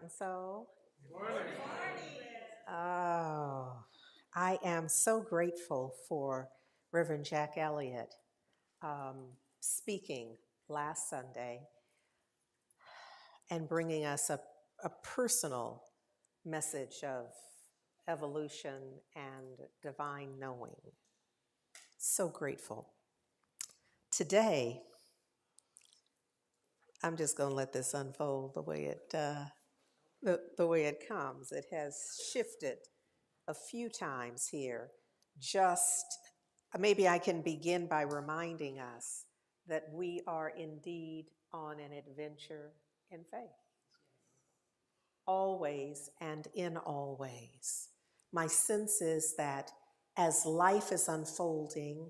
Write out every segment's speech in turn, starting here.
and soul. Oh, I am so grateful for Reverend Jack Elliott speaking last Sunday and bringing us a personal message of evolution and divine knowing. So grateful. Today, I'm just going to let this unfold the way the way it comes. It has shifted a few times here. Just maybe I can begin by reminding us that we are indeed on an adventure in faith. Always and in all ways. My sense is that as life is unfolding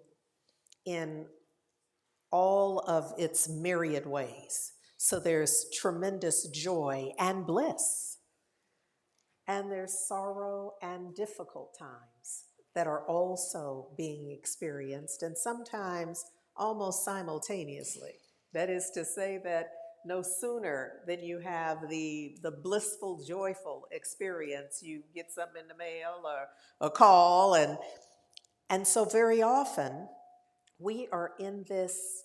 in all of its myriad ways, so there's tremendous joy and bliss, and there's sorrow and difficult times that are also being experienced, and sometimes almost simultaneously. That is to say that no sooner than you have the blissful, joyful experience, you get something in the mail or a call, and so very often we are in this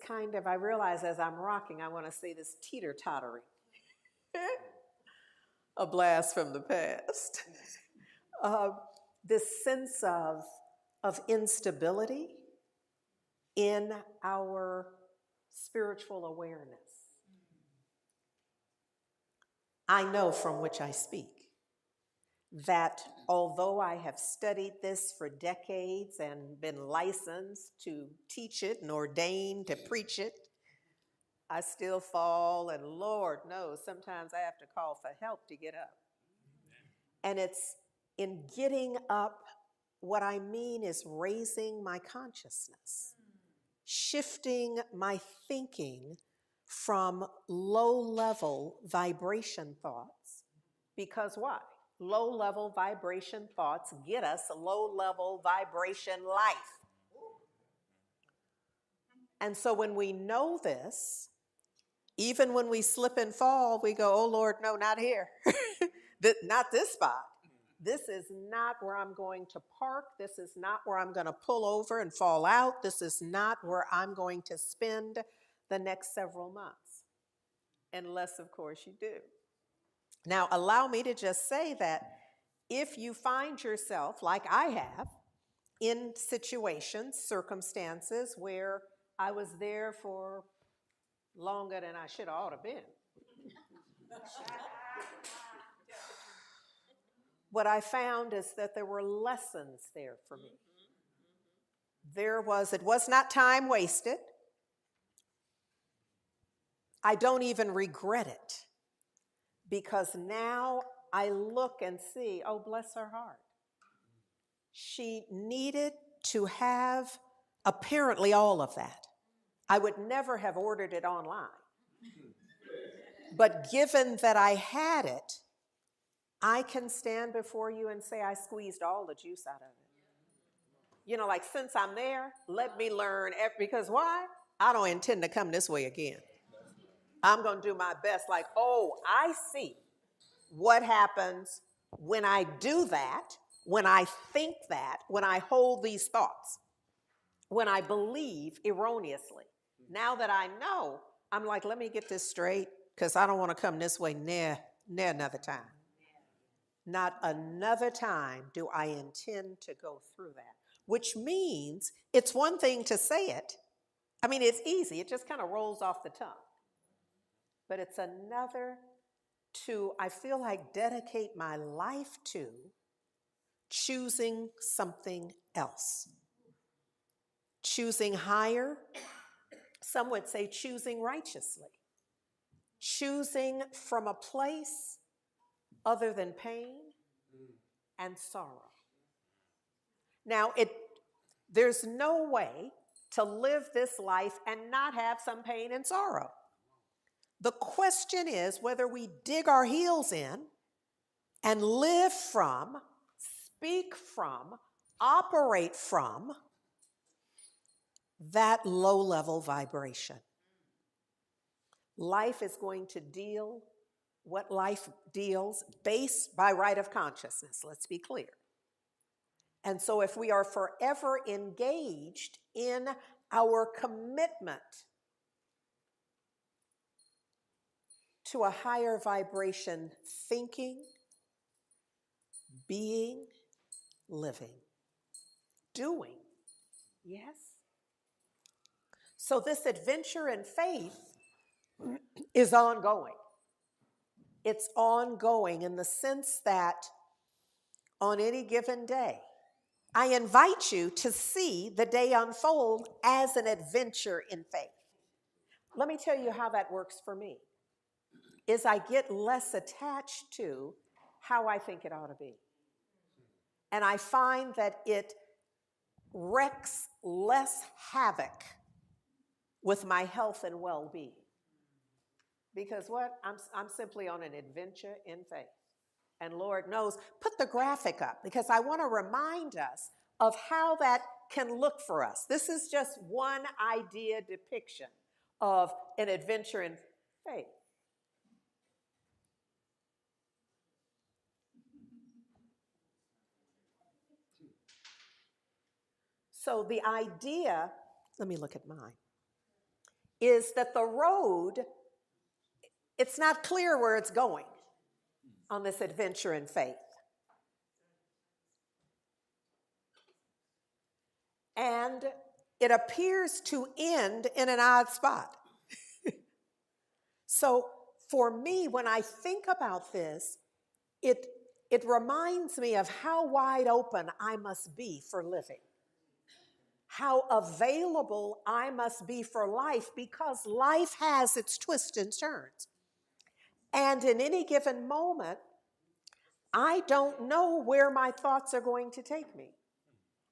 kind of, I realize as I'm rocking, I want to say this teeter-tottering. A blast from the past. uh, this sense of instability in our spiritual awareness. I know from which I speak that although I have studied this for decades and been licensed to teach it and ordained to preach it, I still fall, and Lord knows, sometimes I have to call for help to get up. And it's in getting up, what I mean is raising my consciousness, shifting my thinking from low-level vibration thoughts. Because why? Low-level vibration thoughts get us low-level vibration life. And so when we know this, even when we slip and fall, we go, oh Lord, no, not here. Not this spot. This is not where I'm going to park. This is not where I'm going to pull over and fall out. This is not where I'm going to spend the next several months. Unless, of course, you do. Now, allow me to just say that if you find yourself, like I have, in situations, circumstances where I was there for longer than I should have ought to been, what I found is that there were lessons there for me. It was not time wasted. I don't even regret it, because now I look and see, oh, bless her heart. She needed to have apparently all of that. I would never have ordered it online. But given that I had it, I can stand before you and say I squeezed all the juice out of it. You know, like, since I'm there, let me learn, because why? I don't intend to come this way again. I'm going to do my best. Like, oh, I see what happens when I do that, when I think that, when I hold these thoughts, when I believe erroneously. Now that I know, I'm like, let me get this straight, because I don't want to come this way near another time. Not another time do I intend to go through that, which means it's one thing to say it. I mean, it's easy. It just kind of rolls off the tongue. But it's another to, I feel like, dedicate my life to choosing something else. Choosing higher, some would say choosing righteously. Choosing from a place other than pain and sorrow. Now, there's no way to live this life and not have some pain and sorrow. The question is whether we dig our heels in and live from, speak from, operate from that low-level vibration. Life is going to deal what life deals based by right of consciousness, let's be clear. And so if we are forever engaged in our commitment to a higher vibration thinking, being, living, doing, yes? So this adventure in faith is ongoing. It's ongoing in the sense that on any given day, I invite you to see the day unfold as an adventure in faith. Let me tell you how that works for me. Is I get less attached to how I think it ought to be. And I find that it wreaks less havoc with my health and well-being. Because what? I'm simply on an adventure in faith. And Lord knows, put the graphic up because I want to remind us of how that can look for us. This is just one idea depiction of an adventure in faith. So the idea, let me look at mine, is that the road, it's not clear where it's going on this adventure in faith. And it appears to end in an odd spot. So for me, when I think about this, it reminds me of how wide open I must be for living, how available I must be for life, because life has its twists and turns. And in any given moment, I don't know where my thoughts are going to take me.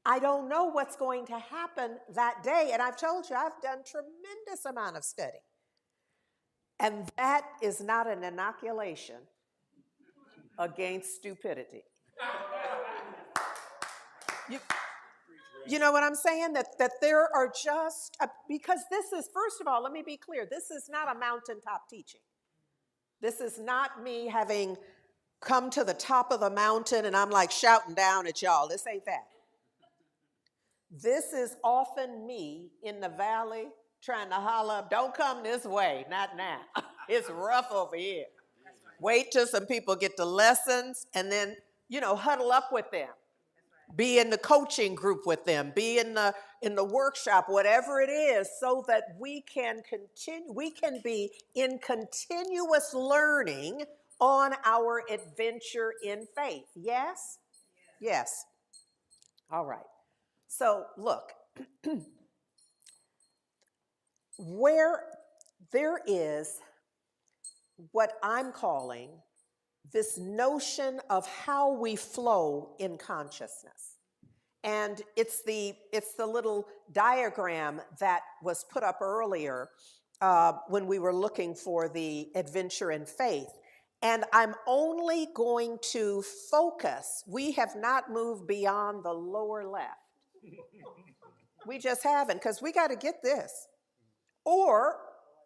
I don't know what's going to happen that day. And I've told you, I've done tremendous amount of study. And that is not an inoculation against stupidity. You know what I'm saying? That there are just, because this is, first of all, let me be clear, this is not a mountaintop teaching. This is not me having come to the top of the mountain and I'm like shouting down at y'all. This ain't that. This is often me in the valley trying to holler, don't come this way, not now. It's rough over here. Wait till some people get the lessons and then, huddle up with them. Be in the coaching group with them, be in the workshop, whatever it is, so that we can be in continuous learning on our adventure in faith. Yes? Yes. All right. So look, where there is what I'm calling this notion of how we flow in consciousness. And it's the little diagram that was put up earlier when we were looking for the adventure in faith. And I'm only going to focus. We have not moved beyond the lower left. We just haven't, because we got to get this. Or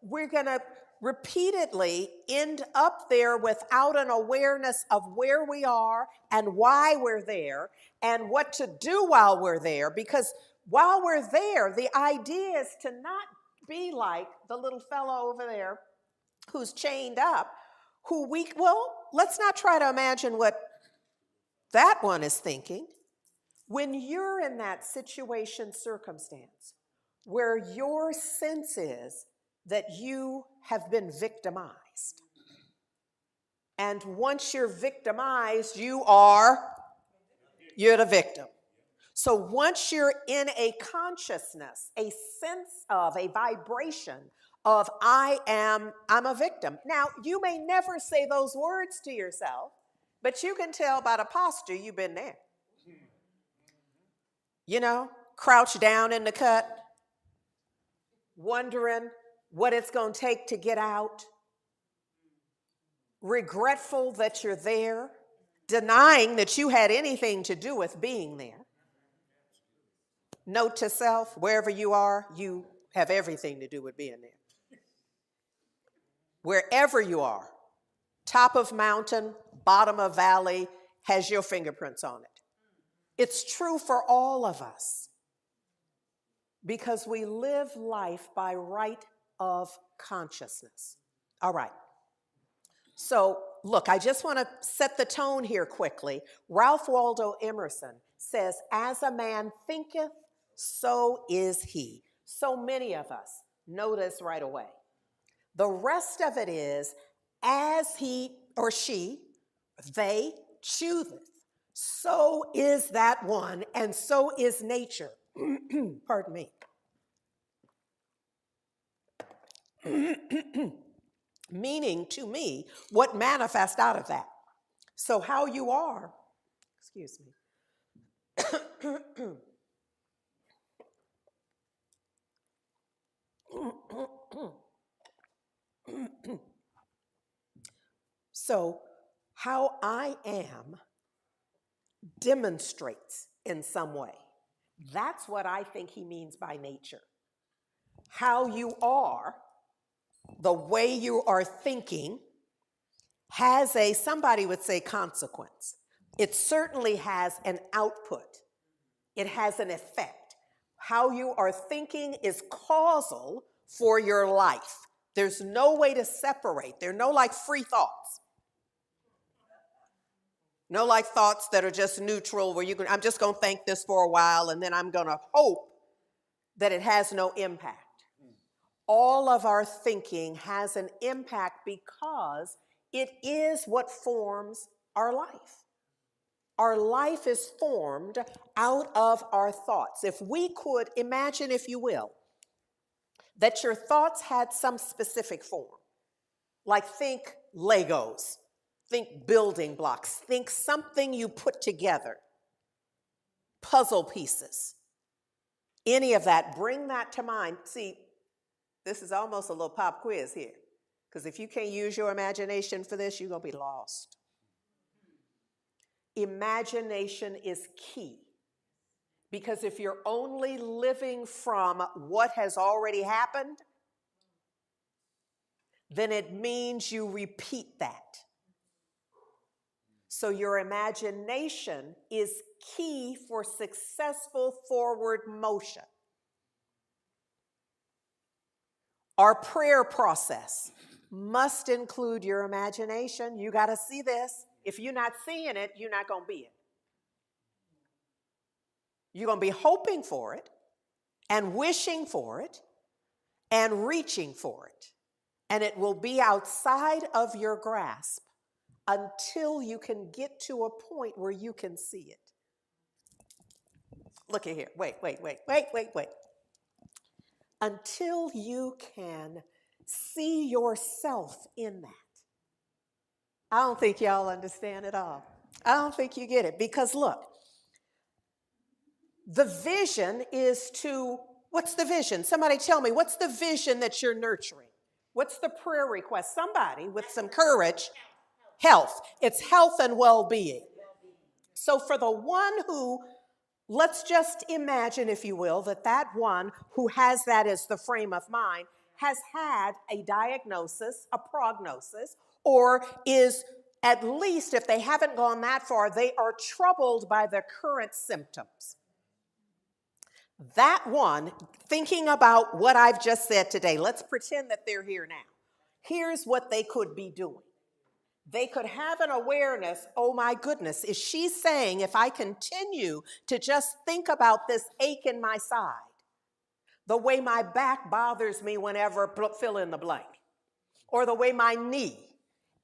we're going to repeatedly end up there without an awareness of where we are and why we're there and what to do while we're there. Because while we're there, the idea is to not be like the little fellow over there who's chained up, let's not try to imagine what that one is thinking. When you're in that situation, circumstance, where your sense is that you have been victimized. And once you're victimized, you're the victim. So once you're in a consciousness, a sense of, a vibration of I'm a victim. Now, you may never say those words to yourself, but you can tell by the posture you've been there. Crouch down in the cut, wondering what it's going to take to get out, regretful that you're there, denying that you had anything to do with being there. Note to self, wherever you are, you have everything to do with being there. Wherever you are, top of mountain, bottom of valley, has your fingerprints on it. It's true for all of us because we live life by right of consciousness. All right. So, look, I just want to set the tone here quickly. Ralph Waldo Emerson says, as a man thinketh, so is he. So many of us know this right away. The rest of it is, as he or she, they chooseth, so is that one, and so is nature. Pardon me. Meaning to me, what manifests out of that. So how you are, excuse me. So how I am demonstrates in some way. That's what I think he means by nature. How you are, the way you are thinking, has a, somebody would say, consequence. It certainly has an output. It has an effect. How you are thinking is causal for your life. There's no way to separate. There are no like free thoughts. No like thoughts that are just neutral where I'm just going to think this for a while and then I'm going to hope that it has no impact. All of our thinking has an impact because it is what forms our life. Our life is formed out of our thoughts. If we could imagine, if you will, that your thoughts had some specific form, like think Legos, think building blocks, think something you put together, puzzle pieces, any of that, bring that to mind. See, this is almost a little pop quiz here, because if you can't use your imagination for this, you're going to be lost. Imagination is key, because if you're only living from what has already happened, then it means you repeat that. So your imagination is key for successful forward motion. Our prayer process must include your imagination. You got to see this. If you're not seeing it, you're not going to be it. You're going to be hoping for it and wishing for it and reaching for it. And it will be outside of your grasp until you can get to a point where you can see it. Look at here. Wait. Until you can see yourself in that. I don't think y'all understand at all. I don't think you get it. Because look, the vision is to, what's the vision? Somebody tell me, what's the vision that you're nurturing? What's the prayer request? Somebody with some courage. Health. It's health and well-being. So for the one who, let's just imagine, if you will, that one who has that as the frame of mind has had a diagnosis, a prognosis, or is, at least if they haven't gone that far, they are troubled by the current symptoms. That one, thinking about what I've just said today, let's pretend that they're here now. Here's what they could be doing. They could have an awareness, oh my goodness, is she saying if I continue to just think about this ache in my side, the way my back bothers me whenever fill in the blank, or the way my knee,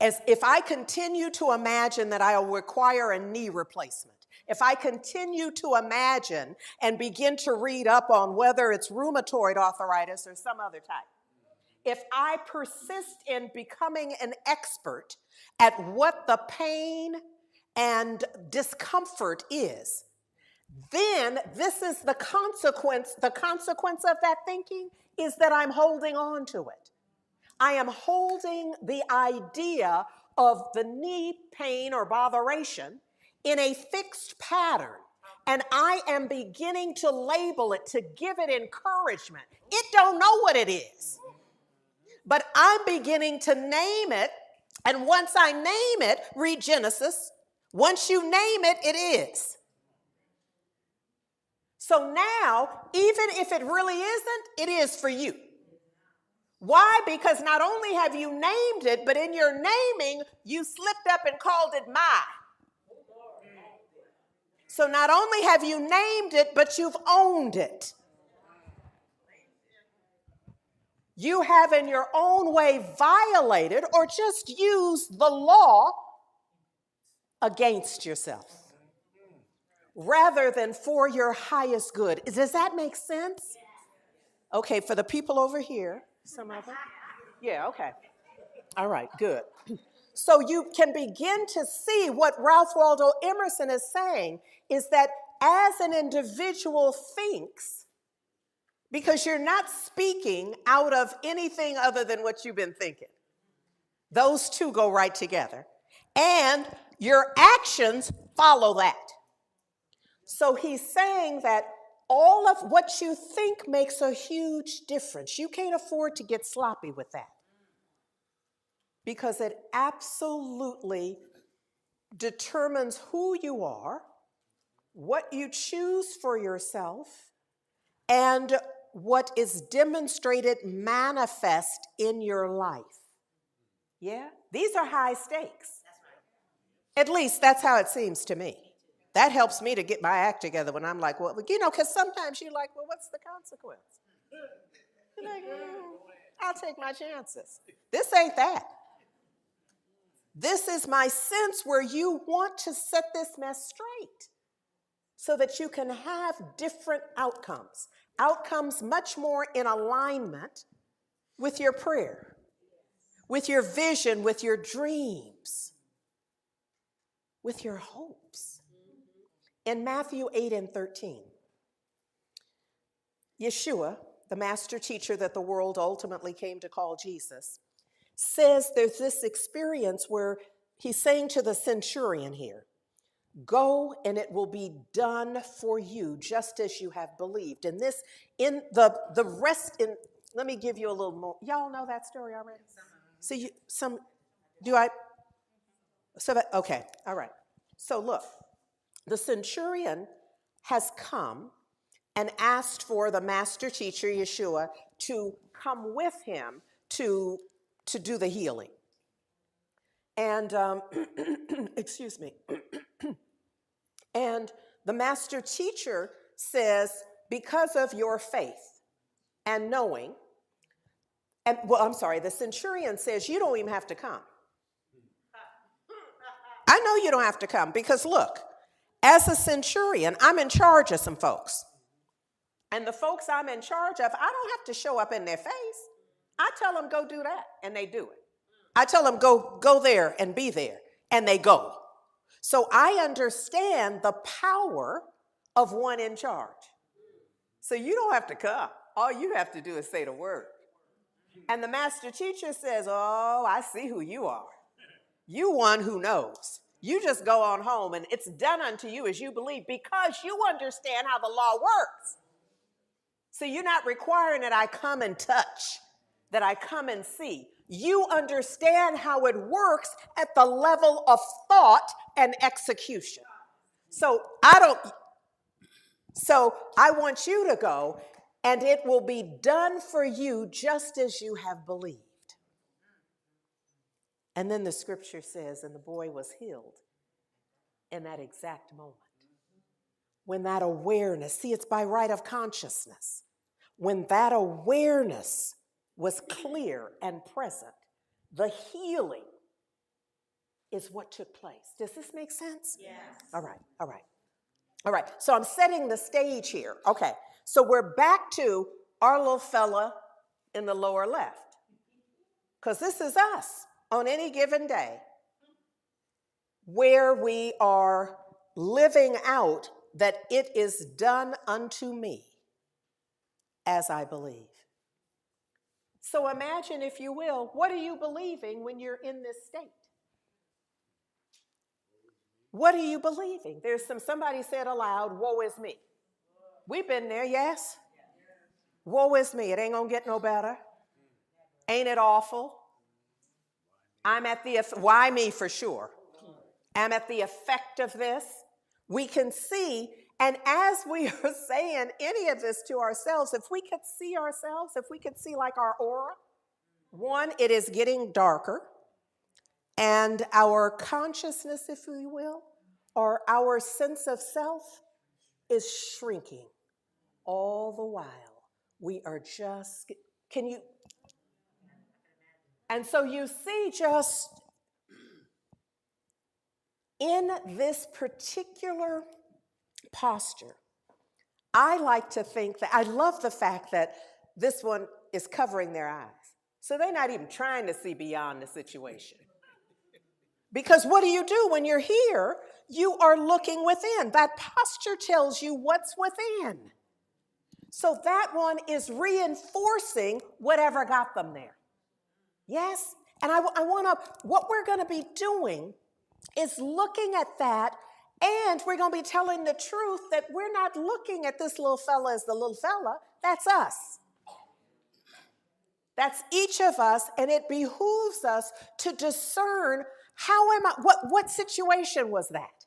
as if I continue to imagine that I will require a knee replacement, if I continue to imagine and begin to read up on whether it's rheumatoid arthritis or some other type, if I persist in becoming an expert at what the pain and discomfort is, then this is the consequence. The consequence of that thinking is that I'm holding on to it. I am holding the idea of the knee pain or botheration in a fixed pattern, and I am beginning to label it, to give it encouragement. It don't know what it is, but I'm beginning to name it And once I name it, read Genesis, once you name it, it is. So now, even if it really isn't, it is for you. Why? Because not only have you named it, but in your naming, you slipped up and called it my. So not only have you named it, but you've owned it. You have in your own way violated or just used the law against yourself rather than for your highest good. Does that make sense? Okay, for the people over here, some of them. Yeah, okay. All right, good. So you can begin to see what Ralph Waldo Emerson is saying is that as an individual thinks, because you're not speaking out of anything other than what you've been thinking. Those two go right together. And your actions follow that. So he's saying that all of what you think makes a huge difference. You can't afford to get sloppy with that because it absolutely determines who you are, what you choose for yourself, and what is demonstrated manifest in your life. Yeah? These are high stakes. At least that's how it seems to me. That helps me to get my act together when I'm like, well, because sometimes you're like, well, what's the consequence? You're like, I'll take my chances. This ain't that. This is my sense where you want to set this mess straight so that you can have different outcomes. Outcomes much more in alignment with your prayer, with your vision, with your dreams, with your hopes. In Matthew 8:13, Yeshua, the master teacher that the world ultimately came to call Jesus, says there's this experience where he's saying to the centurion here, go and it will be done for you just as you have believed. And this, in the rest, let me give you a little more. Y'all know that story already? See, okay, all right. So look, the centurion has come and asked for the master teacher, Yeshua, to come with him to do the healing. And, excuse me. And the master teacher says, because of your faith and knowing, the centurion says, you don't even have to come. I know you don't have to come because look, as a centurion, I'm in charge of some folks. And the folks I'm in charge of, I don't have to show up in their face. I tell them, go do that, and they do it. I tell them, go there and be there, and they go. So I understand the power of one in charge. So you don't have to come. All you have to do is say the word. And the master teacher says, oh, I see who you are. You one who knows. You just go on home, and it's done unto you as you believe because you understand how the law works. So you're not requiring that I come and touch, that I come and see. You understand how it works at the level of thought and execution. So I want you to go, and it will be done for you just as you have believed. And then the scripture says, and the boy was healed in that exact moment. When that awareness, see, it's by right of consciousness. When that awareness was clear and present, the healing is what took place. Does this make sense? Yes. All right. So I'm setting the stage here. Okay. So we're back to our little fella in the lower left. Because this is us on any given day where we are living out that it is done unto me as I believe. So imagine, if you will, what are you believing when you're in this state? What are you believing? Somebody said aloud, woe is me. We've been there, yes? Woe is me. It ain't gonna get no better. Ain't it awful? I'm at the, why me for sure? I'm at the effect of this. We can see, and as we are saying any of this to ourselves, if we could see ourselves, if we could see like our aura, one, it is getting darker, and our consciousness, if we will, or our sense of self is shrinking all the while. We are just, can you, and so you see just in this particular posture, I like to think that, I love the fact that this one is covering their eyes. So they're not even trying to see beyond the situation. Because what do you do when you're here? You are looking within. That posture tells you what's within. So that one is reinforcing whatever got them there. Yes? And I want to, what we're going to be doing is looking at that, and we're going to be telling the truth that we're not looking at this little fella as the little fella. That's us. That's each of us, and it behooves us to discern how am I, what situation was that?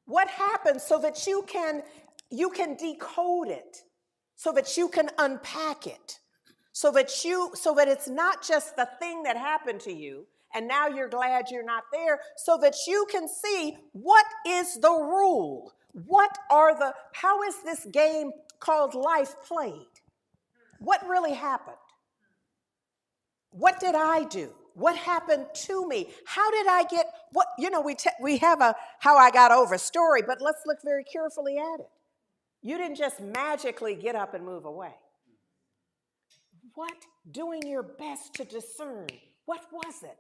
What happened so that you can decode it, so that you can unpack it, so that it's not just the thing that happened to you, and now you're glad you're not there, so that you can see what is the rule, how is this game called life played? What really happened? What did I do? What happened to me? How did I get, we have a how I got over story, but let's look very carefully at it. You didn't just magically get up and move away. What? Doing your best to discern. What was it?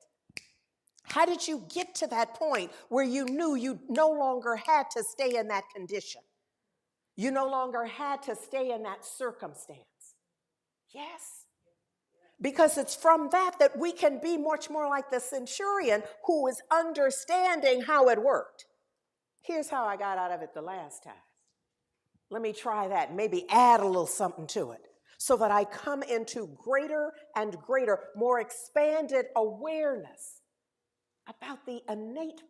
How did you get to that point where you knew you no longer had to stay in that condition? You no longer had to stay in that circumstance. Yes. Because it's from that we can be much more like the centurion who is understanding how it worked. Here's how I got out of it the last time. Let me try that, maybe add a little something to it so that I come into greater and greater, more expanded awareness about the innate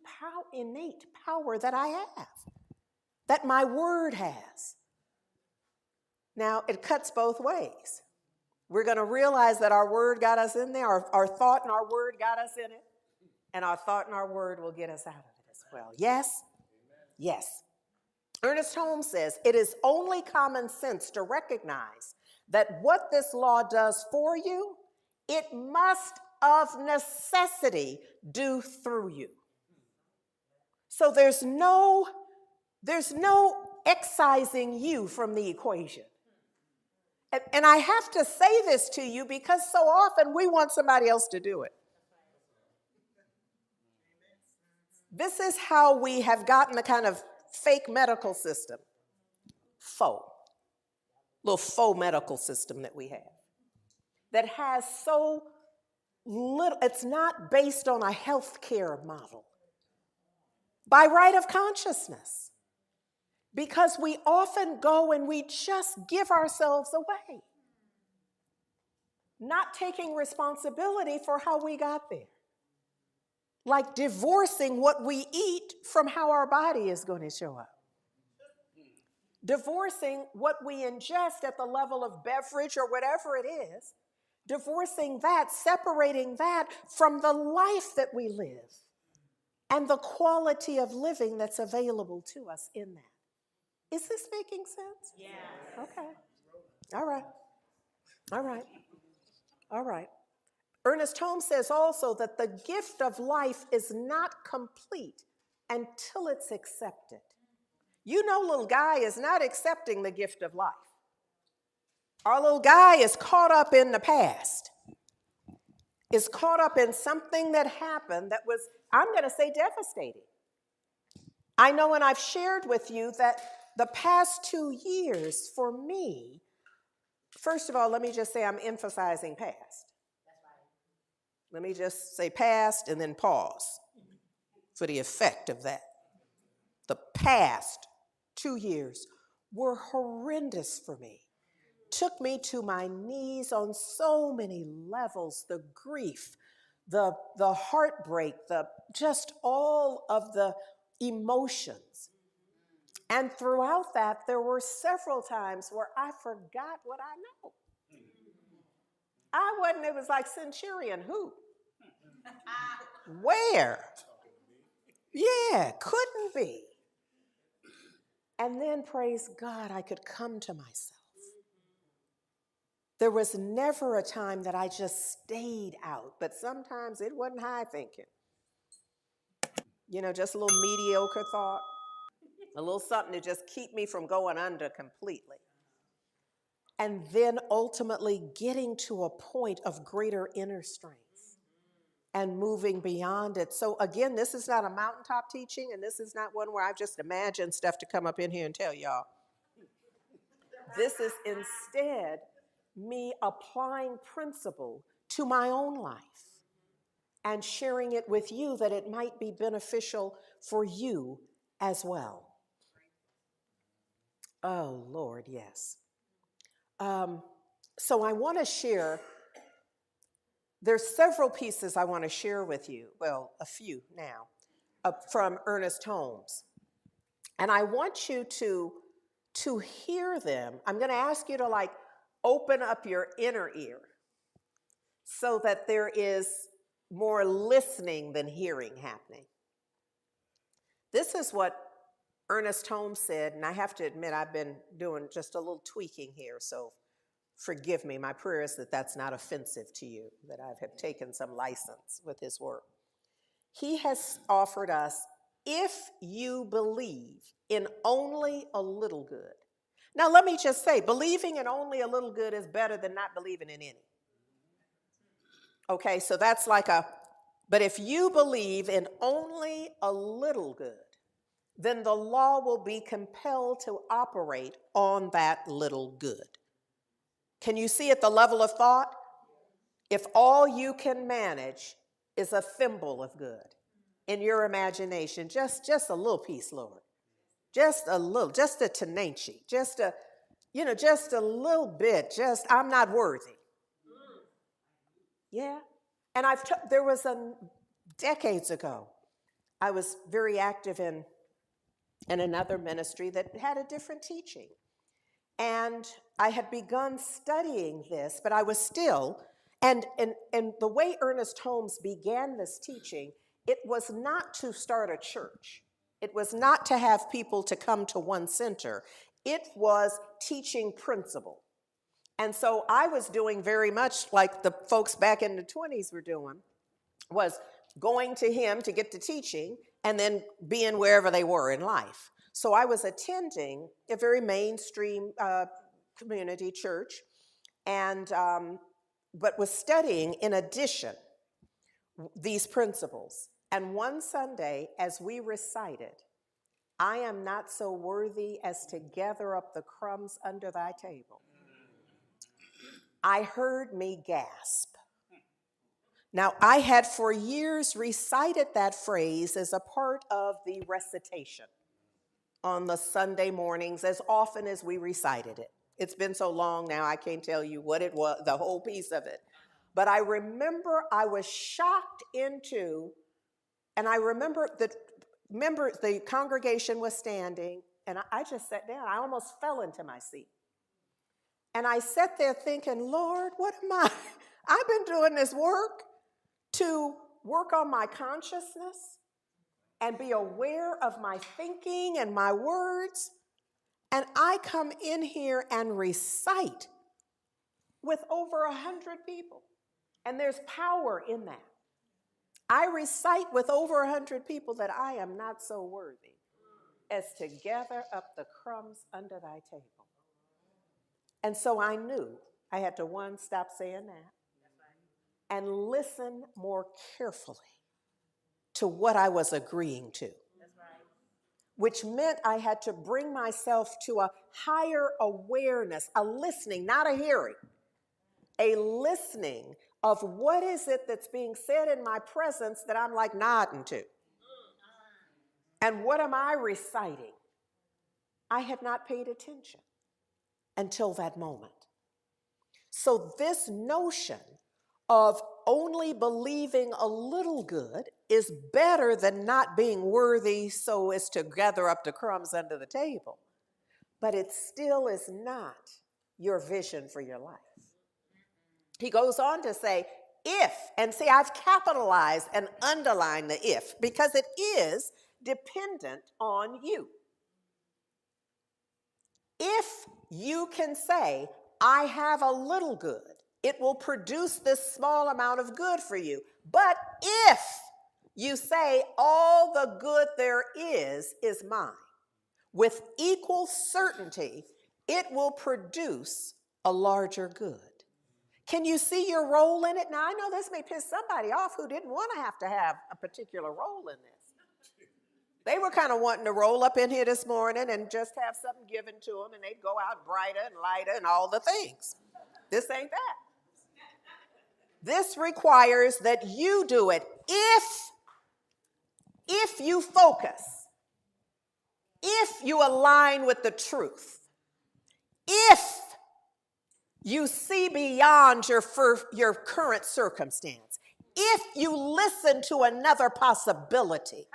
power that I have, that my word has. Now, it cuts both ways. We're going to realize that our word got us in there, our thought and our word got us in it, and our thought and our word will get us out of it as well. Yes? Yes. Ernest Holmes says, it is only common sense to recognize that what this law does for you, it must of necessity do through you. So there's no excising you from the equation. And I have to say this to you because so often we want somebody else to do it. This is how we have gotten the kind of fake medical system. Little faux medical system that we have. That has so little, it's not based on a healthcare model. By right of consciousness. Because we often go and we just give ourselves away. Not taking responsibility for how we got there. Like divorcing what we eat from how our body is going to show up. Divorcing what we ingest at the level of beverage or whatever it is. Divorcing that, separating that from the life that we live and the quality of living that's available to us in that. Is this making sense? Yes. Okay. All right. All right. All right. Ernest Holmes says also that the gift of life is not complete until it's accepted. You know, little guy is not accepting the gift of life. Our little guy is caught up in the past, is caught up in something that happened that was, I'm going to say, devastating. I know, and I've shared with you that the past 2 years for me, first of all, let me just say I'm emphasizing past. Let me just say past and then pause for the effect of that. The past 2 years were horrendous for me. Took me to my knees on so many levels. The grief, the heartbreak, just all of the emotions. And throughout that, there were several times where I forgot what I know. I wasn't, it was like Centurion, who? Where? Yeah, couldn't be. And then, praise God, I could come to myself. There was never a time that I just stayed out, but sometimes it wasn't high thinking. Just a little mediocre thought, a little something to just keep me from going under completely. And then ultimately getting to a point of greater inner strength and moving beyond it. So again, this is not a mountaintop teaching, and this is not one where I've just imagined stuff to come up in here and tell y'all. This is instead me applying principle to my own life and sharing it with you that it might be beneficial for you as well. Oh, Lord, yes. So I want to share, there's several pieces I want to share with you, well, a few now, from Ernest Holmes. And I want you to hear them. I'm going to ask you to open up your inner ear so that there is more listening than hearing happening. This is what Ernest Holmes said, and I have to admit I've been doing just a little tweaking here, so forgive me. My prayer is that that's not offensive to you, that I have taken some license with his work. He has offered us, if you believe in only a little good. Now, let me just say, believing in only a little good is better than not believing in any. Okay, so that's but if you believe in only a little good, then the law will be compelled to operate on that little good. Can you see at the level of thought? If all you can manage is a thimble of good in your imagination, just a little piece, Lord. Just a little, just a tenachi, just a little bit, I'm not worthy. Yeah. And there was decades ago, I was very active in another ministry that had a different teaching. And I had begun studying this, but I was still, and the way Ernest Holmes began this teaching, it was not to start a church. It was not to have people to come to one center. It was teaching principle. And so I was doing very much like the folks back in the 20s were doing, was going to him to get the teaching and then being wherever they were in life. So I was attending a very mainstream community church, and but was studying in addition these principles. And one Sunday, as we recited, I am not so worthy as to gather up the crumbs under thy table, I heard me gasp. Now, I had for years recited that phrase as a part of the recitation on the Sunday mornings as often as we recited it. It's been so long now, I can't tell you what it was, the whole piece of it. But I remember I was shocked into, and I remember the congregation was standing, and I just sat down. I almost fell into my seat. And I sat there thinking, Lord, what am I? I've been doing this work to work on my consciousness and be aware of my thinking and my words. And I come in here and recite with over 100 people. And there's power in that. I recite with over 100 people that I am not so worthy as to gather up the crumbs under thy table. And so I knew I had to, one, stop saying that and listen more carefully to what I was agreeing to. Which meant I had to bring myself to a higher awareness, a listening, not a hearing, a listening of what is it that's being said in my presence that I'm nodding to. And what am I reciting? I had not paid attention until that moment. So this notion of only believing a little good is better than not being worthy so as to gather up the crumbs under the table. But it still is not your vision for your life. He goes on to say, if, and see, I've capitalized and underlined the if because it is dependent on you. If you can say, I have a little good, it will produce this small amount of good for you. But if you say, all the good there is mine, with equal certainty, it will produce a larger good. Can you see your role in it? Now, I know this may piss somebody off who didn't want to have a particular role in this. They were kind of wanting to roll up in here this morning and just have something given to them, and they'd go out brighter and lighter and all the things. This ain't that. This requires that you do it if you focus, if you align with the truth, if you see beyond your current circumstance, if you listen to another possibility,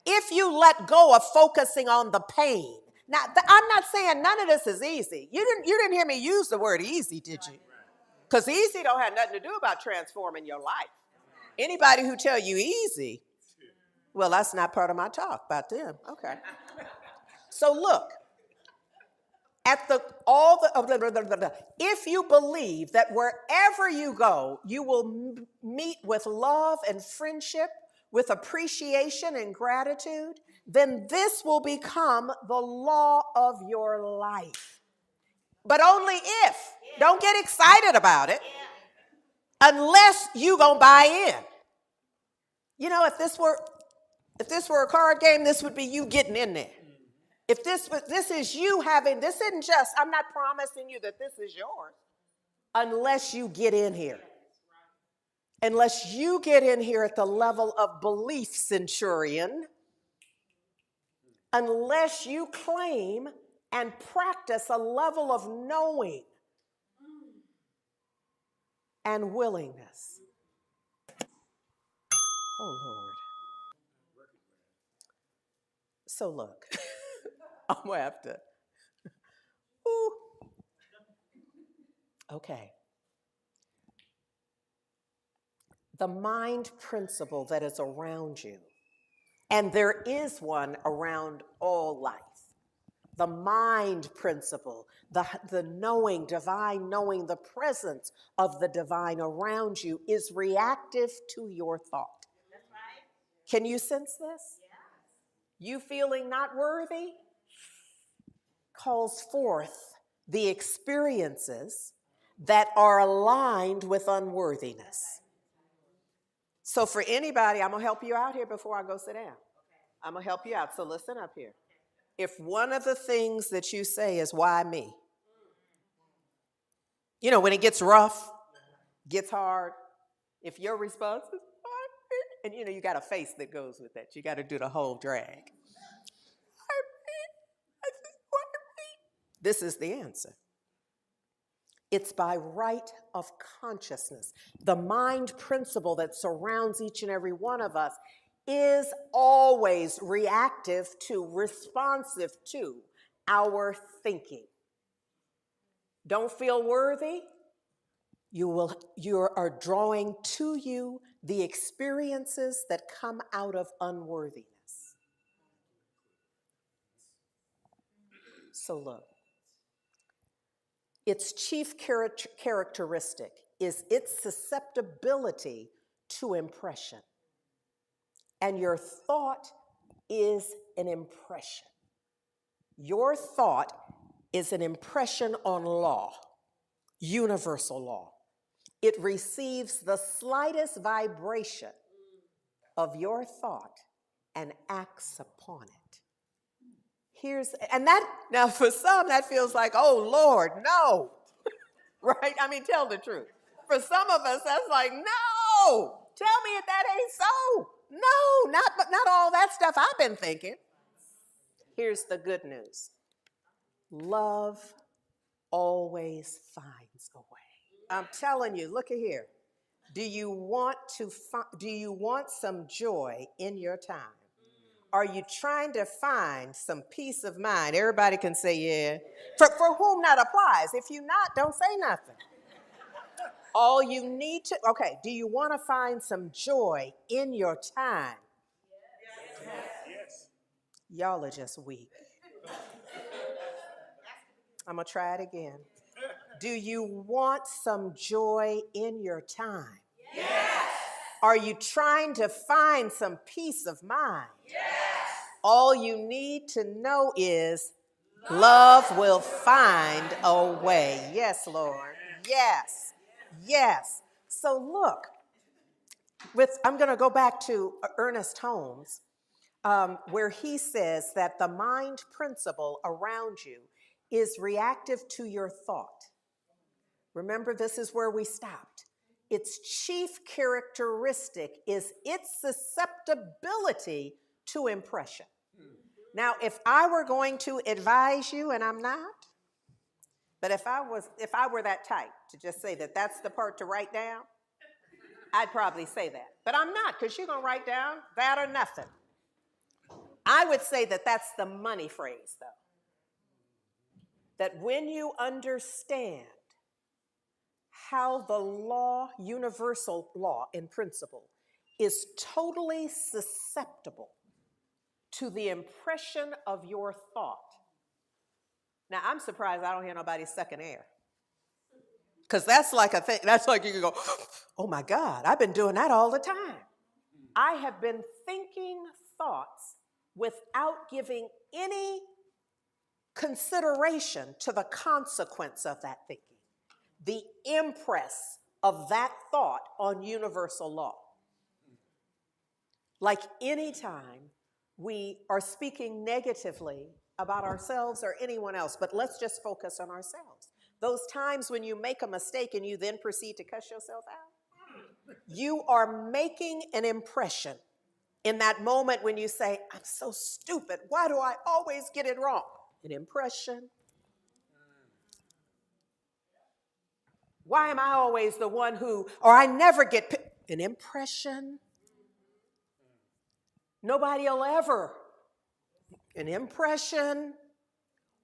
if you let go of focusing on the pain. Now, I'm not saying none of this is easy. You didn't hear me use the word easy, did you? Because easy don't have nothing to do about transforming your life. Anybody who tell you easy, well, that's not part of my talk about them. Okay. So look, if you believe that wherever you go, you will meet with love and friendship, with appreciation and gratitude, then this will become the law of your life. But only if. Don't get excited about it unless you gonna buy in. You know, if this were a card game, this would be you getting in there. If this is you having, this isn't just, I'm not promising you that this is yours unless you get in here. Unless you get in here at the level of belief, centurion, unless you claim and practice a level of knowing and willingness. Oh, Lord. So look, I'm going to have to. Ooh. Okay. The mind principle that is around you, and there is one around all life. The mind principle, the knowing, divine knowing, the presence of the divine around you is reactive to your thought. That's right. Can you sense this? Yes. You feeling not worthy calls forth the experiences that are aligned with unworthiness. So for anybody, I'm going to help you out here before I go sit down. I'm going to help you out. So listen up here. If one of the things that you say is, why me? You know, when it gets rough, gets hard, if your response is, why me? And you know, you got a face that goes with that. You got to do the whole drag. Why me? Why me? This is the answer. It's by right of consciousness. The mind principle that surrounds each and every one of us is always reactive to, responsive to our thinking. Don't feel worthy? You are drawing to you the experiences that come out of unworthiness. So look. Its chief characteristic is its susceptibility to impression. And your thought is an impression. Your thought is an impression on law, universal law. It receives the slightest vibration of your thought and acts upon it. Now for some, that feels like, oh Lord, no, right? I mean, tell the truth. For some of us, that's like, no, tell me if that ain't so. No, not all that stuff I've been thinking. Here's the good news. Love always finds a way. I'm telling you, look at here. Do you want some joy in your time? Are you trying to find some peace of mind? Everybody can say yeah. For whom that applies. If you're not, don't say nothing. All you need to, okay, do you want to find some joy in your time? Yes. Y'all are just weak. I'm going to try it again. Do you want some joy in your time? Yes. Are you trying to find some peace of mind? Yes. All you need to know is love will find a way. Yes, Lord. Yes. Yes. So look, I'm going to go back to Ernest Holmes, where he says that the mind principle around you is reactive to your thought. Remember, this is where we stopped. Its chief characteristic is its susceptibility to impression. Now, if I were going to advise you, and I'm not, but if I were that type to just say that that's the part to write down, I'd probably say that. But I'm not, because you're going to write down that or nothing. I would say that that's the money phrase, though. That when you understand how the law, universal law in principle, is totally susceptible to the impression of your thought. Now, I'm surprised I don't hear nobody sucking air. Because that's like a thing, that's like you can go, oh my God, I've been doing that all the time. I have been thinking thoughts without giving any consideration to the consequence of that thinking, the impress of that thought on universal law. Like anytime we are speaking negatively about ourselves or anyone else, but let's just focus on ourselves. Those times when you make a mistake and you then proceed to cuss yourself out, you are making an impression in that moment when you say, I'm so stupid. Why do I always get it wrong? An impression. Why am I always the one who, or I never get an impression? Nobody will ever. An impression.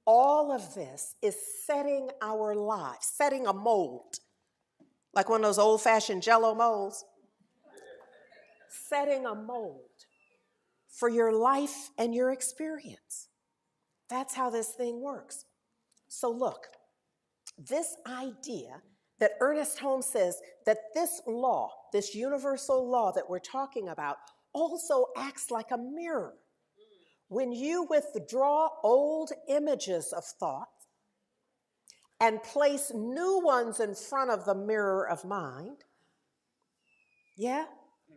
All of this is setting our lives, setting a mold, like one of those old-fashioned Jell-O molds. Setting a mold for your life and your experience. That's how this thing works. So look, this idea that Ernest Holmes says that this law, this universal law that we're talking about, also acts like a mirror. When you withdraw old images of thought and place new ones in front of the mirror of mind, yeah?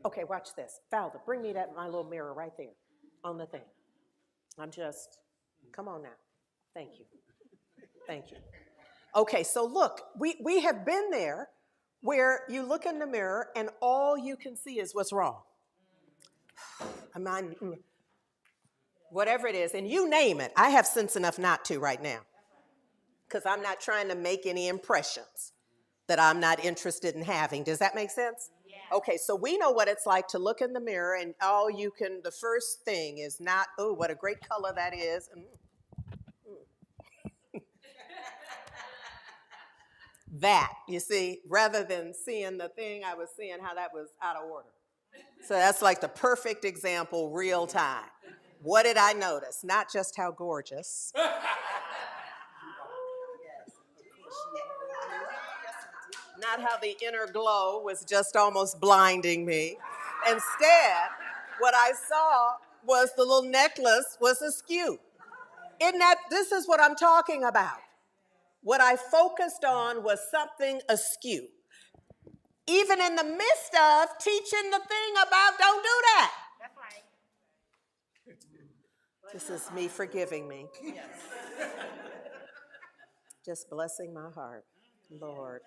Okay, watch this. Valda, bring me my little mirror right there on the thing. Come on now. Thank you. Thank you. Okay, so look, we have been there where you look in the mirror and all you can see is what's wrong. Whatever it is, and you name it. I have sense enough not to right now because I'm not trying to make any impressions that I'm not interested in having. Does that make sense? Yeah. Okay, so we know what it's like to look in the mirror and the first thing is not, oh, what a great color that is. That, you see, rather than seeing the thing, I was seeing how that was out of order. So that's like the perfect example, real time. What did I notice? Not just how gorgeous. Not how the inner glow was just almost blinding me. Instead, what I saw was the little necklace was askew. This is what I'm talking about. What I focused on was something askew. Even in the midst of teaching the thing about don't do that. That's right. This is me forgiving me. Yes. Just blessing my heart, Lord.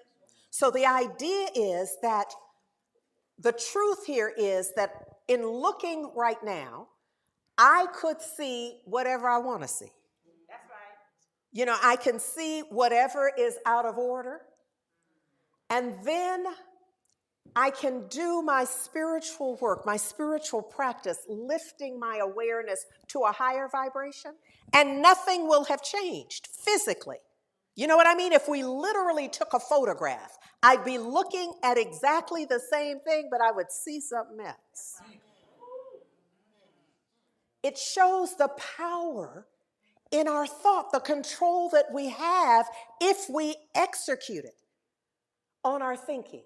So the idea is that the truth here is that in looking right now, I could see whatever I want to see. That's right. You know, I can see whatever is out of order. And then I can do my spiritual work, my spiritual practice, lifting my awareness to a higher vibration, and nothing will have changed physically. You know what I mean? If we literally took a photograph, I'd be looking at exactly the same thing, but I would see something else. It shows the power in our thought, the control that we have if we execute it on our thinking.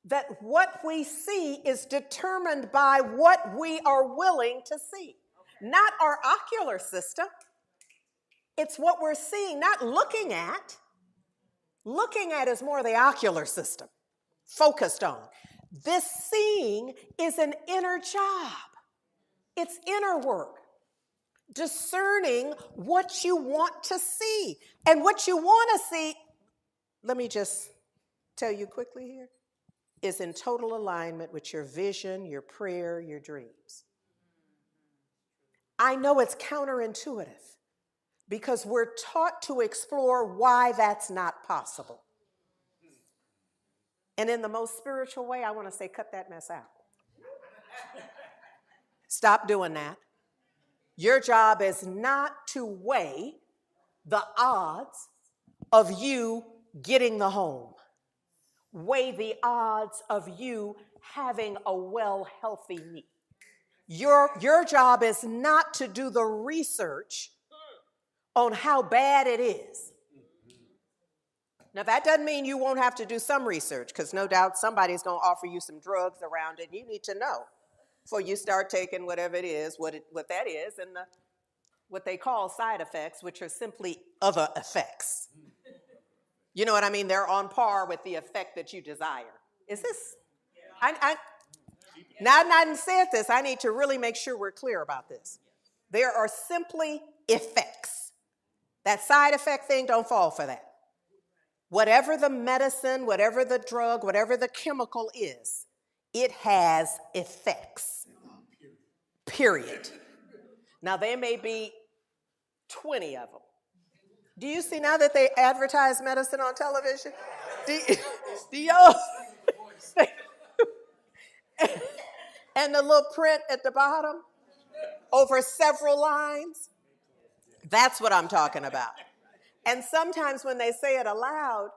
That what we see is determined by what we are willing to see, not our ocular system. It's what we're seeing, not looking at. Looking at is more the ocular system, focused on. This seeing is an inner job. It's inner work. Discerning what you want to see. And what you want to see, let me just tell you quickly here, is in total alignment with your vision, your prayer, your dreams. I know it's counterintuitive because we're taught to explore why that's not possible. And in the most spiritual way, I want to say, cut that mess out. Stop doing that. Your job is not to weigh the odds of you getting the home. Weigh the odds of you having a well, healthy knee. Your job is not to do the research on how bad it is. Now, that doesn't mean you won't have to do some research, because no doubt somebody's going to offer you some drugs around it. You need to know before you start taking whatever it is, what that is, and what they call side effects, which are simply other effects. You know what I mean? They're on par with the effect that you desire. Is this? Now I've not said this. I need to really make sure we're clear about this. There are simply effects. That side effect thing, don't fall for that. Whatever the medicine, whatever the drug, whatever the chemical is, it has effects. Period. Now, there may be 20 of them. Do you see now that they advertise medicine on television? Do y'all? And the little print at the bottom over several lines? That's what I'm talking about. And sometimes when they say it aloud,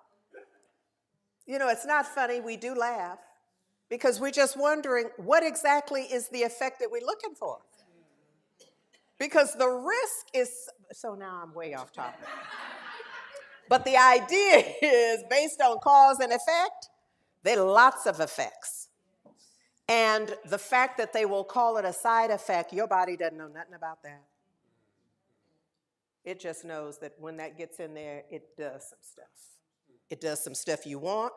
you know, it's not funny. We do laugh because we're just wondering what exactly is the effect that we're looking for. Because the risk is, so now I'm way off topic. But the idea is based on cause and effect, there are lots of effects. And the fact that they will call it a side effect, your body doesn't know nothing about that. It just knows that when that gets in there, it does some stuff. It does some stuff you want,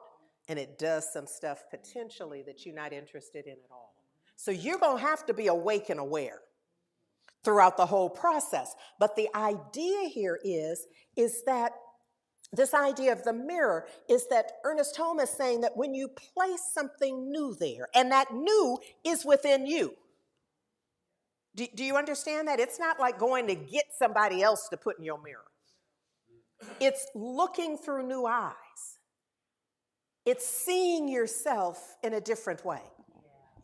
and it does some stuff potentially that you're not interested in at all. So you're going to have to be awake and aware throughout the whole process. But the idea here is that this idea of the mirror is that Ernest Holmes is saying that when you place something new there, and that new is within you. Do you understand that? It's not like going to get somebody else to put in your mirror. It's looking through new eyes. It's seeing yourself in a different way.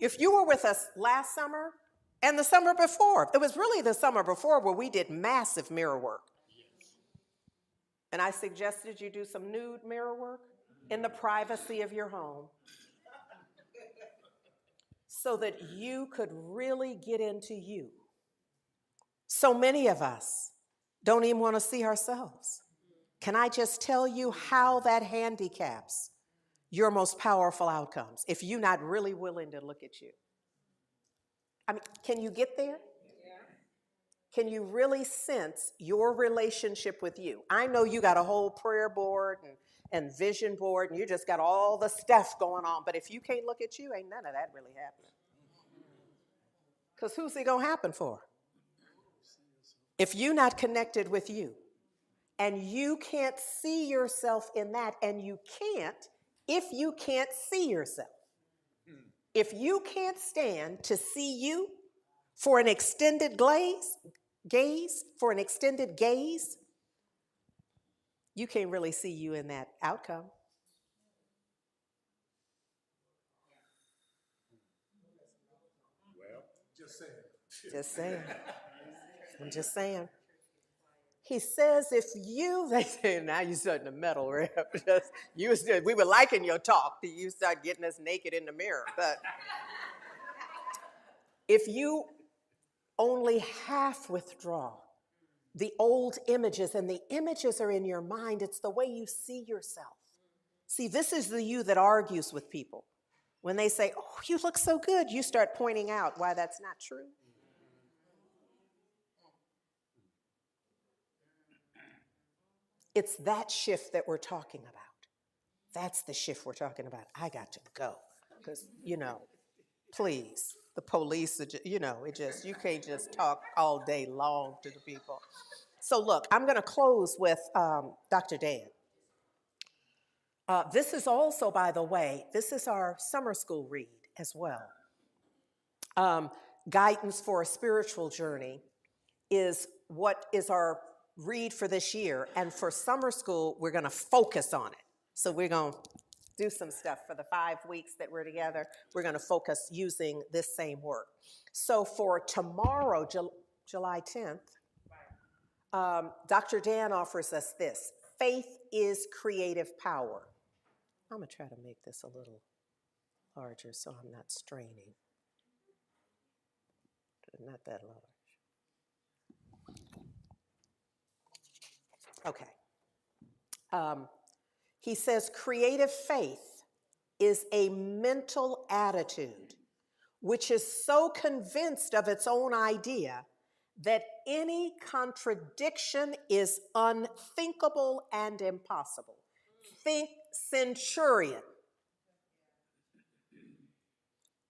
If you were with us last summer and the summer before, it was really the summer before where we did massive mirror work. And I suggested you do some nude mirror work in the privacy of your home so that you could really get into you. So many of us don't even want to see ourselves. Can I just tell you how that handicaps your most powerful outcomes if you're not really willing to look at you? I mean, can you get there? Can you really sense your relationship with you? I know you got a whole prayer board and vision board, and you just got all the stuff going on. But if you can't look at you, ain't none of that really happening. Because who's it going to happen for? If you're not connected with you, and you can't see yourself in that, and you can't if you can't see yourself. If you can't stand to see you for an extended gaze, you can't really see you in that outcome. Just saying. I'm just saying. He says, if you, they say, now you're starting to meddle, right? We were liking your talk till you start getting us naked in the mirror. But if you only half withdraw the old images, and the images are in your mind, it's the way you see yourself. See, this is the you that argues with people. When they say, oh, you look so good, you start pointing out why that's not true. It's that shift that we're talking about. That's the shift we're talking about. I got to go. Because, please, the police, you can't just talk all day long to the people. So look, I'm going to close with Dr. Dan. This is also, by the way, this is our summer school read as well. Guidance for a Spiritual Journey is what is our read for this year. And for summer school, we're going to focus on it. So we're going to do some stuff for the 5 weeks that we're together. We're going to focus using this same work. So for tomorrow, July 10th, Dr. Dan offers us this. Faith is creative power. I'm going to try to make this a little larger so I'm not straining. Not that large. Okay. He says creative faith is a mental attitude which is so convinced of its own idea that any contradiction is unthinkable and impossible. Think centurion.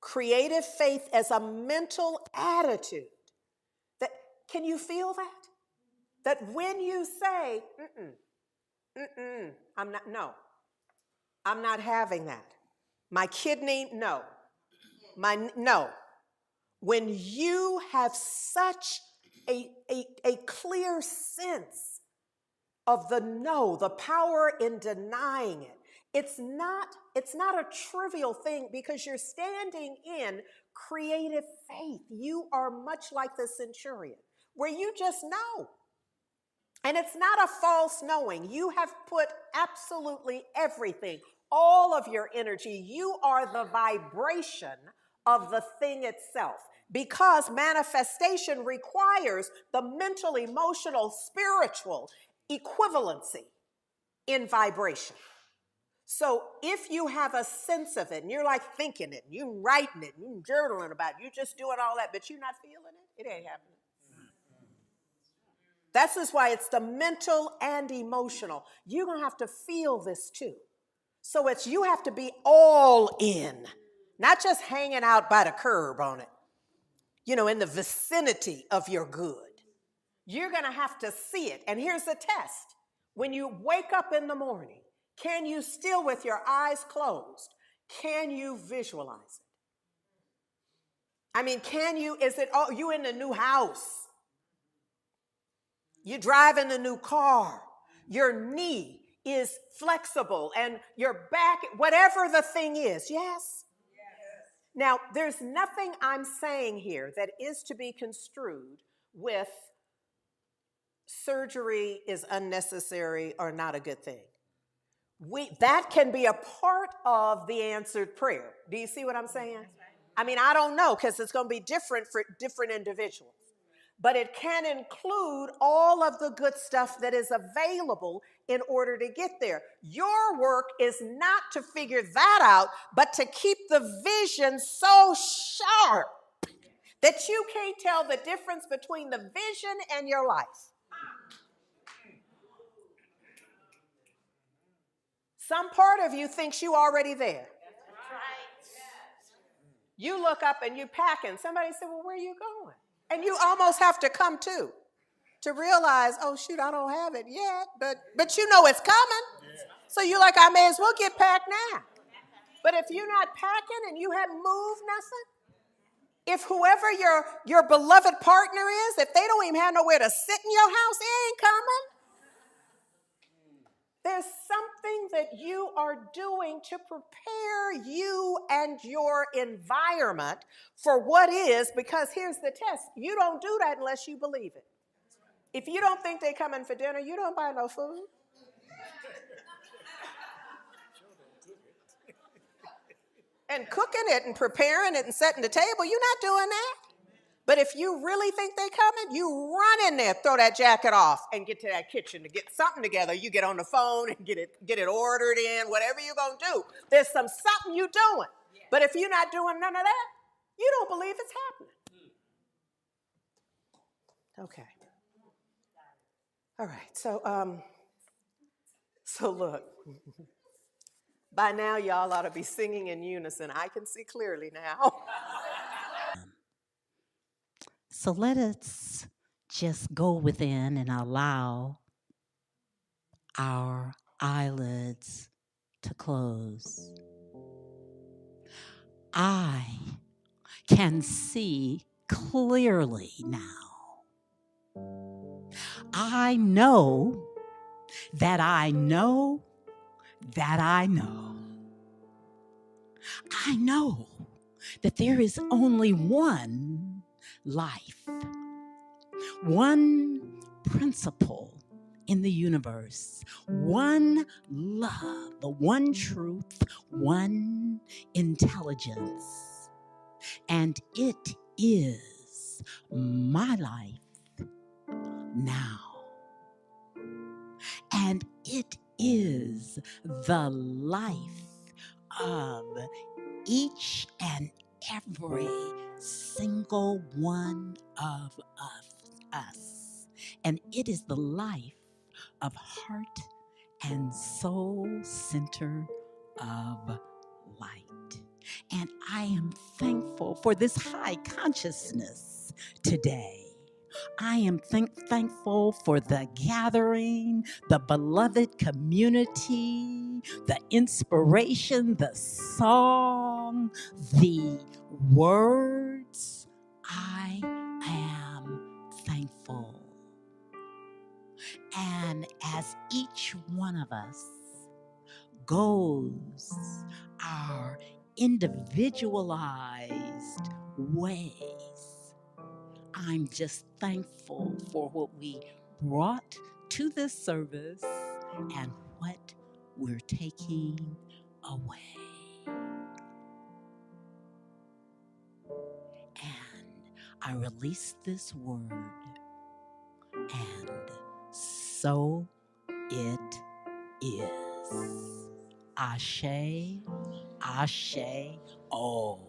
Creative faith as a mental attitude. Can you feel that? That when you say, I'm not having that. My kidney, no. No. When you have such a clear sense of the no, the power in denying it, it's not a trivial thing because you're standing in creative faith. You are much like the centurion, where you just know. And it's not a false knowing. You have put absolutely everything, all of your energy. You are the vibration of the thing itself, because manifestation requires the mental, emotional, spiritual equivalency in vibration. So if you have a sense of it, and you're like thinking it, and you're writing it, and you're journaling about it, you're just doing all that, but you're not feeling it, it ain't happening. That's why it's the mental and emotional. You're going to have to feel this too. So you have to be all in, not just hanging out by the curb on it, in the vicinity of your good. You're going to have to see it. And here's the test. When you wake up in the morning, can you still, with your eyes closed, can you visualize it? Is it, you in the new house? You're driving the new car. Your knee is flexible and your back, whatever the thing is. Yes? Now, there's nothing I'm saying here that is to be construed with surgery is unnecessary or not a good thing. That can be a part of the answered prayer. Do you see what I'm saying? I don't know, because it's going to be different for different individuals. But it can include all of the good stuff that is available in order to get there. Your work is not to figure that out, but to keep the vision so sharp that you can't tell the difference between the vision and your life. Some part of you thinks you already there. You look up and you're packing. Somebody said, well, where are you going? And you almost have to come to realize, oh, shoot, I don't have it yet, but you know it's coming. So you're like, I may as well get packed now. But if you're not packing and you haven't moved nothing, if whoever your beloved partner is, if they don't even have nowhere to sit in your house, it ain't coming. There's something that you are doing to prepare you and your environment for what is, because here's the test. You don't do that unless you believe it. If you don't think they're coming for dinner, you don't buy no food. And cooking it and preparing it and setting the table, you're not doing that. But if you really think they're coming, you run in there, throw that jacket off, and get to that kitchen to get something together. You get on the phone and get it ordered in, whatever you're going to do. There's something you're doing. But if you're not doing none of that, you don't believe it's happening. Okay. All right. So look. By now, y'all ought to be singing in unison. I can see clearly now. So let us just go within and allow our eyelids to close. I can see clearly now. I know that I know that I know. I know that there is only one life, one principle in the universe, one love, one truth, one intelligence. And it is my life now. And it is the life of each and every single one of us. And it is the life of heart and soul center of light. And I am thankful for this high consciousness today. I am thankful for the gathering, the beloved community, the inspiration, the song, the words. I am thankful. And as each one of us goes our individualized ways, I'm just thankful for what we brought to this service and what we're taking away. And I release this word, and so it is. Ashe, ashe, oh.